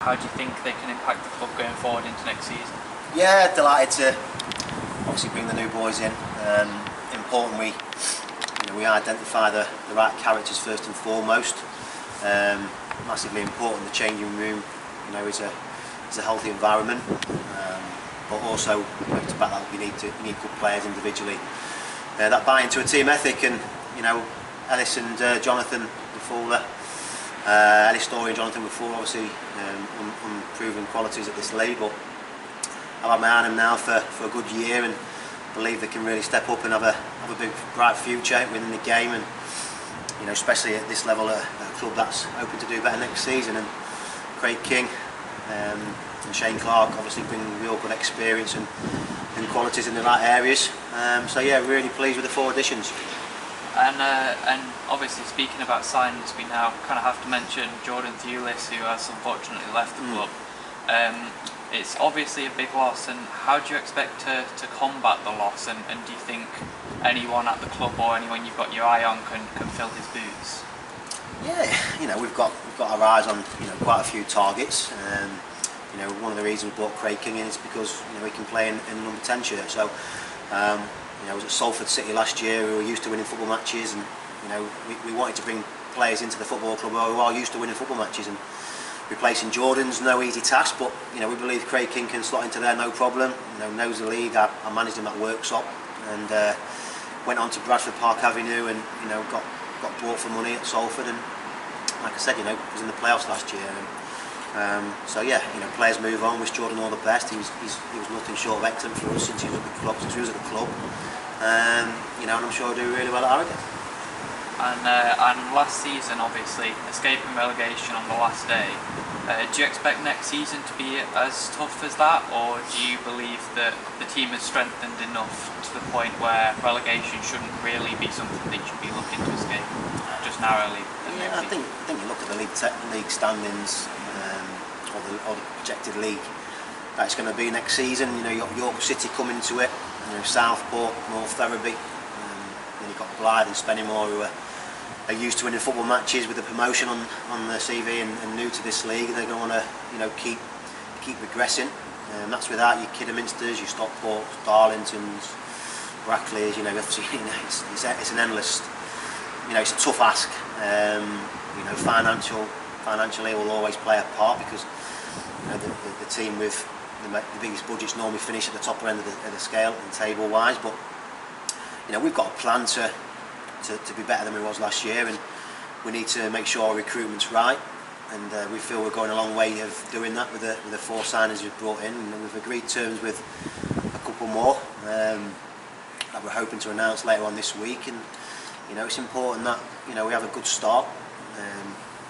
How do you think they can impact the club going forward into next season? Yeah, delighted to obviously bring the new boys in. Important we identify the right characters first and foremost. Massively important the changing room is a healthy environment, but also to back that you need good players individually that buy into a team ethic. And Ellis and Jonathan before Ellis Story and Jonathan before obviously unproven qualities at this league, but I've had my eye on them now for a good year and believe they can really step up and have a big bright future within the game, and especially at this level at a club that's hoping to do better next season. And Craig King and Shane Clark obviously bring real good experience and qualities in the right areas. So yeah, really pleased with the 4 additions. And obviously speaking about signings, we now kind of have to mention Jordan Thewlis, who has unfortunately left the club. It's obviously a big loss, and how do you expect to combat the loss, and do you think anyone at the club or anyone you've got your eye on can fill his boots? Yeah, we've got our eyes on quite a few targets. One of the reasons we brought Craig King in is because he can play in the number 10 shirt. So I was at Salford City last year. We were used to winning football matches, and we wanted to bring players into the football club who are used to winning football matches. And replacing Jordan's no easy task, but we believe Craig King can slot into there no problem. Knows the league. I managed him at Worksop, and went on to Bradford Park Avenue, and got bought for money at Salford, and like I said, was in the playoffs last year. And, so yeah, players move on. Wish Jordan all the best. He was nothing short of excellent for us since he was at the club. And I'm sure he'll do really well at Harrogate. And last season, obviously, escaping relegation on the last day. Do you expect next season to be as tough as that, or do you believe that the team has strengthened enough to the point where relegation shouldn't really be something that you should be looking to escape just narrowly? Yeah, I think you look at the league standings, or the projected league that it's going to be next season. You've got York City coming to it, Southport, North Ferriby. Then you've got Blythe and Spennymoor, who are used to winning football matches with the promotion on their CV and new to this league. They're going to want to keep progressing. That's without your Kidderminsters, your Stockports, Darlingtons, Brackleys. It's an endless. It's a tough ask. Financially will always play a part, because the team with the biggest budgets normally finish at the top end of the scale and table wise. But we've got a plan to be better than we was last year, and we need to make sure our recruitment's right, and we feel we're going a long way of doing that with the 4 signings we've brought in, and we've agreed terms with a couple more that we're hoping to announce later on this week. And it's important that we have a good start.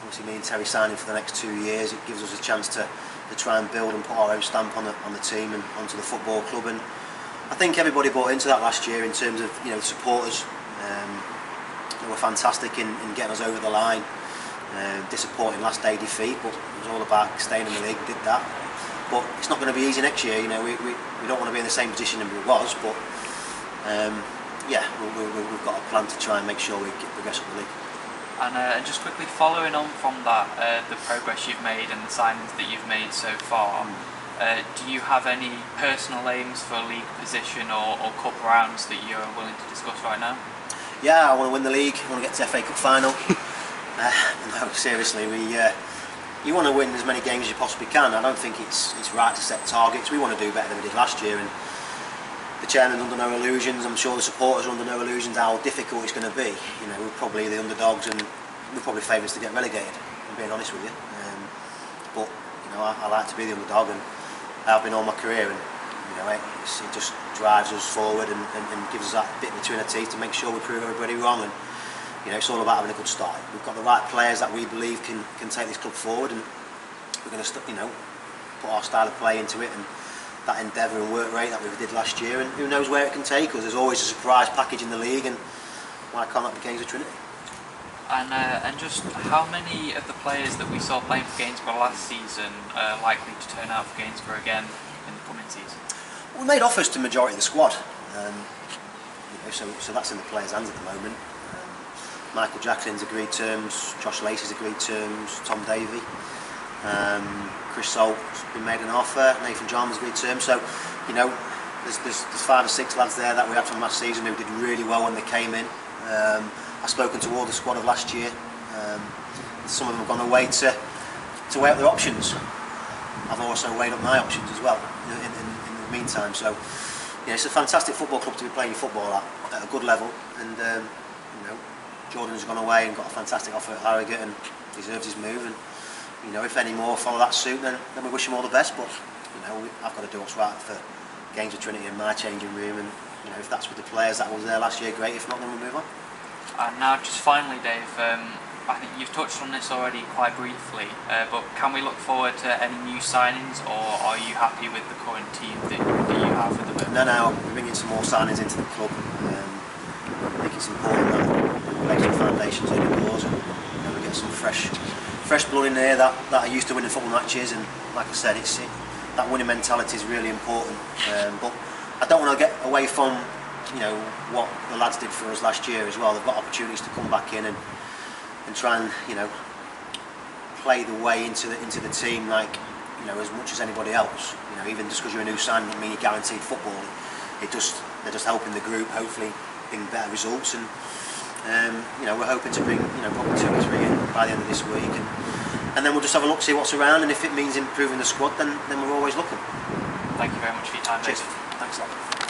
Obviously me and Terry signing for the next 2 years, it gives us a chance to try and build and put our own stamp on the team and onto the football club. And I think everybody bought into that last year in terms of the supporters. They were fantastic in getting us over the line. Disappointing last day defeat, but it was all about staying in the league. We did that, but it's not going to be easy next year. We don't want to be in the same position that we was, but yeah, we've got a plan to try and make sure we progress up the league. And just quickly following on from that, the progress you've made and the signings that you've made so far, do you have any personal aims for league position or cup rounds that you're willing to discuss right now? Yeah, I want to win the league. I want to get to FA Cup final. No, seriously, you want to win as many games as you possibly can. I don't think it's right to set targets. We want to do better than we did last year, and the chairman's under no illusions. I'm sure the supporters are under no illusions how difficult it's going to be. We're probably the underdogs, and we're probably favourites to get relegated, I'm being honest with you. But I like to be the underdog, and I've been all my career, and it just drives us forward and gives us that bit between our teeth to make sure we prove everybody wrong. And it's all about having a good start. We've got the right players that we believe can take this club forward, and we're going to put our style of play into it, and that endeavour and work rate that we did last year, and who knows where it can take us. There's always a surprise package in the league, and why can't that be Gainsborough Trinity? And just how many of the players that we saw playing for Gainsborough last season are likely to turn out for Gainsborough again in the coming season? We made offers to the majority of the squad, so that's in the players' hands at the moment. Michael Jackson's agreed terms, Josh Lacey's agreed terms, Tom Davey. Chris Salt's been made an offer. Nathan Jarman's returned. So, you know, there's 5 or 6 lads there that we had from last season who did really well when they came in. I've spoken to all the squad of last year. Some of them have gone away to weigh up their options. I've also weighed up my options as well in the meantime. So, yeah, it's a fantastic football club to be playing football at a good level. And you know, Jordan's gone away and got a fantastic offer at Harrogate and deserves his move. And you know, if any more follow that suit, then we wish him all the best. But you know, I've got to do what's right for Gainsborough Trinity in my changing room. And you know, if that's with the players that was there last year, great. If not, then we'll move on. And now, just finally, Dave, I think you've touched on this already quite briefly, but can we look forward to any new signings, or are you happy with the current team that you have at the moment? No, we're bringing some more signings into the club. I think it's important that we lay some foundations in the doors, and you know, we get some fresh blood in there that are used to winning football matches. And like I said, that winning mentality is really important. But I don't want to get away from, you know, what the lads did for us last year as well. They've got opportunities to come back in and try and, you know, play the way into the team like, you know, as much as anybody else. You know, even just because you're a new signing doesn't mean you're guaranteed football. They're just helping the group, hopefully bring better results. And you know, we're hoping to bring, you know, probably 2 or 3 in by the end of this week, and then we'll just have a look, see what's around, and if it means improving the squad, then we're always looking. Thank you very much for your time, Dave. Cheers. Thanks a lot.